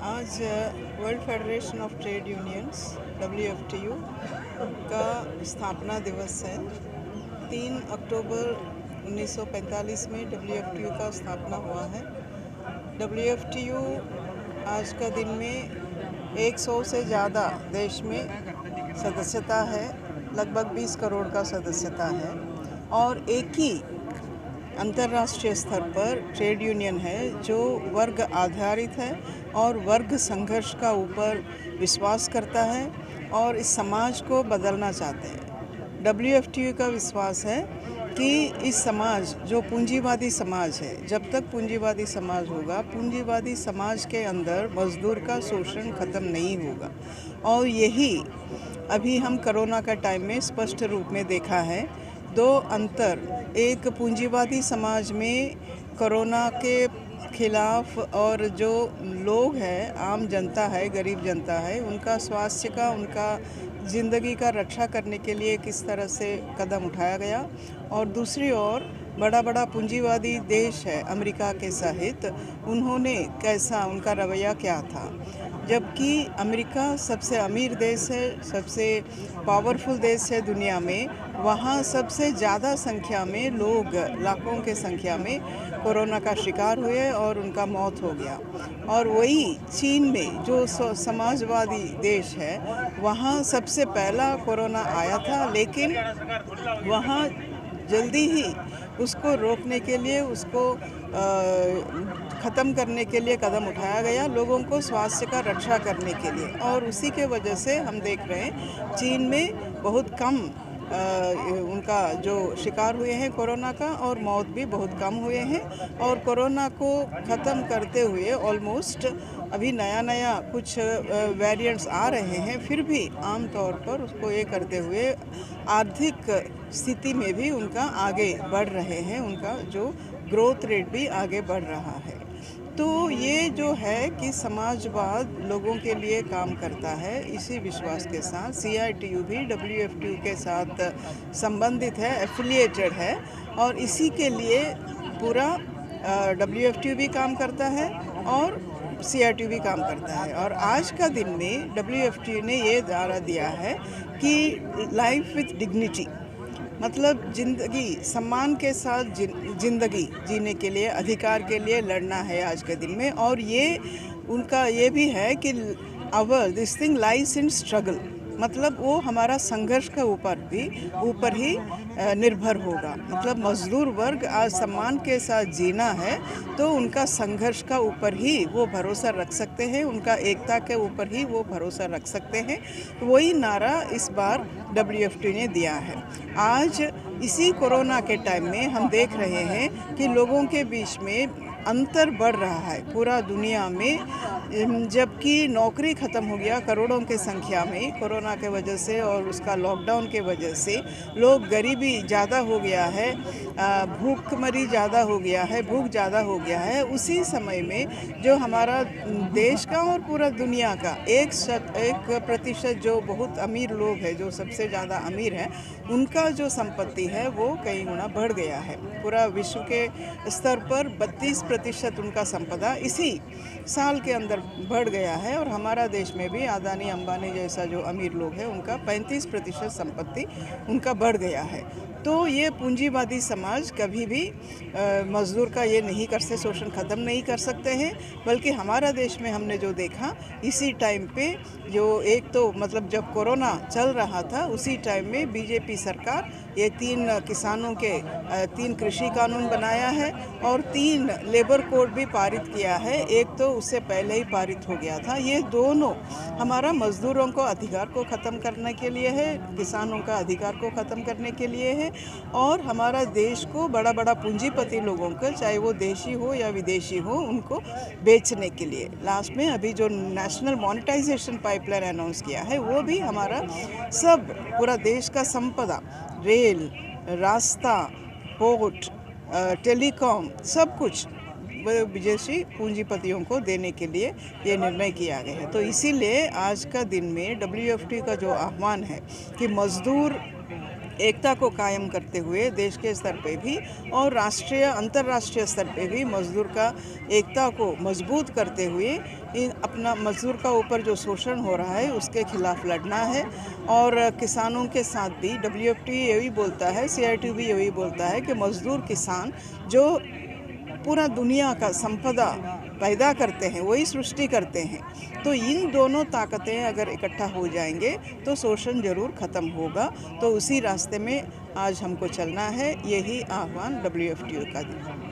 आज world federation of trade unions WFTU का स्थापना दिवस है। 3 अक्टूबर 1945 में WFTU का स्थापना हुआ है। WFTU आज का दिन में 100 से ज़्यादा देश में सदस्यता है, लगभग 20 करोड़ का सदस्यता है और एक ही अंतर्राष्ट्रीय स्तर पर ट्रेड यूनियन है जो वर्ग आधारित है और वर्ग संघर्ष का ऊपर विश्वास करता है और इस समाज को बदलना चाहते हैं। WFTU का विश्वास है कि इस समाज जो पूंजीवादी समाज है, जब तक पूंजीवादी समाज होगा, पूंजीवादी समाज के अंदर मजदूर का शोषण ख़त्म नहीं होगा। और यही अभी हम कोरोना का टाइम में स्पष्ट रूप में देखा है। दो अंतर, एक पूंजीवादी समाज में कोरोना के खिलाफ और जो लोग हैं, आम जनता है, गरीब जनता है, उनका स्वास्थ्य का, उनका ज़िंदगी का रक्षा करने के लिए किस तरह से कदम उठाया गया, और दूसरी ओर बड़ा बड़ा पूंजीवादी देश है अमेरिका के सहित, उन्होंने कैसा, उनका रवैया क्या था। जबकि अमेरिका सबसे अमीर देश है, सबसे पावरफुल देश है दुनिया में, वहाँ सबसे ज़्यादा संख्या में लोग, लाखों के संख्या में कोरोना का शिकार हुए और उनका मौत हो गया। और वही चीन में जो समाजवादी देश है, वहाँ सबसे पहला कोरोना आया था, लेकिन वहाँ जल्दी ही उसको रोकने के लिए, उसको ख़त्म करने के लिए कदम उठाया गया, लोगों को स्वास्थ्य का रक्षा करने के लिए। और उसी के वजह से हम देख रहे हैं चीन में बहुत कम उनका जो शिकार हुए हैं कोरोना का, और मौत भी बहुत कम हुए हैं। और कोरोना को ख़त्म करते हुए ऑलमोस्ट अभी नया कुछ वेरिएंट्स आ रहे हैं, फिर भी आम तौर पर उसको ये करते हुए आर्थिक स्थिति में भी उनका आगे बढ़ रहे हैं, उनका जो ग्रोथ रेट भी आगे बढ़ रहा है। तो ये जो है कि समाजवाद लोगों के लिए काम करता है, इसी विश्वास के साथ CITU भी WFTU के साथ संबंधित है, एफिलिएटेड है, और इसी के लिए पूरा WFTU भी काम करता है और CITU भी काम करता है। और आज का दिन में WFTU ने ये नारा दिया है कि लाइफ विथ डिग्निटी, मतलब ज़िंदगी सम्मान के साथ ज़िंदगी जीने के लिए, अधिकार के लिए लड़ना है आज के दिन में। और ये उनका ये भी है कि this thing lies in struggle, मतलब वो हमारा संघर्ष के ऊपर ही निर्भर होगा। मतलब मजदूर वर्ग आज सम्मान के साथ जीना है तो उनका संघर्ष का ऊपर ही वो भरोसा रख सकते हैं, उनका एकता के ऊपर ही वो भरोसा रख सकते हैं। वही नारा इस बार WFTU ने दिया है। आज इसी कोरोना के टाइम में हम देख रहे हैं कि लोगों के बीच में अंतर बढ़ रहा है पूरा दुनिया में, जबकि नौकरी ख़त्म हो गया करोड़ों के संख्या में कोरोना के वजह से, और उसका लॉकडाउन के वजह से लोग, गरीबी ज़्यादा हो गया है, भूखमरी ज़्यादा हो गया है, भूख ज़्यादा हो गया है। उसी समय में जो हमारा देश का और पूरा दुनिया का 1% जो बहुत अमीर लोग हैं, जो सबसे ज़्यादा अमीर हैं, उनका जो संपत्ति है वो कई गुना बढ़ गया है। पूरा विश्व के स्तर पर 32% उनका संपदा इसी साल के अंदर बढ़ गया है। और हमारा देश में भी अदानी अंबानी जैसा जो अमीर लोग हैं, उनका 35% संपत्ति उनका बढ़ गया है। तो ये पूंजीवादी समाज कभी भी मजदूर का ये नहीं कर सकते, शोषण ख़त्म नहीं कर सकते हैं। बल्कि हमारा देश में हमने जो देखा इसी टाइम पे, जो एक तो मतलब जब कोरोना चल रहा था उसी टाइम में BJP सरकार ये 3 किसानों के 3 कृषि कानून बनाया है और 3 लेबर कोड भी पारित किया है। एक तो उससे पहले ही पारित हो गया था। ये दोनों हमारा मजदूरों को अधिकार को ख़त्म करने के लिए है, किसानों का अधिकार को ख़त्म करने के लिए है, और हमारा देश को बड़ा बड़ा पूंजीपति लोगों को, चाहे वो देशी हो या विदेशी हो, उनको बेचने के लिए। लास्ट में अभी जो नेशनल मोनेटाइजेशन पाइपलाइन अनाउंस किया है, वो भी हमारा सब पूरा देश का संपदा, रेल, रास्ता, पोर्ट, टेलीकॉम, सब कुछ विदेशी पूंजीपतियों को देने के लिए ये निर्णय किया गया है। तो इसीलिए आज का दिन में WFTU का जो आह्वान है कि मज़दूर एकता को कायम करते हुए देश के स्तर पे भी और राष्ट्रीय अंतर्राष्ट्रीय स्तर पे भी मज़दूर का एकता को मजबूत करते हुए अपना मज़दूर का ऊपर जो शोषण हो रहा है उसके खिलाफ लड़ना है। और किसानों के साथ भी WFT यही बोलता है, CITU भी यही बोलता है कि मज़दूर किसान जो पूरा दुनिया का संपदा पैदा करते हैं, वही सृष्टि करते हैं। तो इन दोनों ताकतें अगर इकट्ठा हो जाएंगे तो शोषण जरूर ख़त्म होगा। तो उसी रास्ते में आज हमको चलना है, यही आह्वान WFTU का दिया।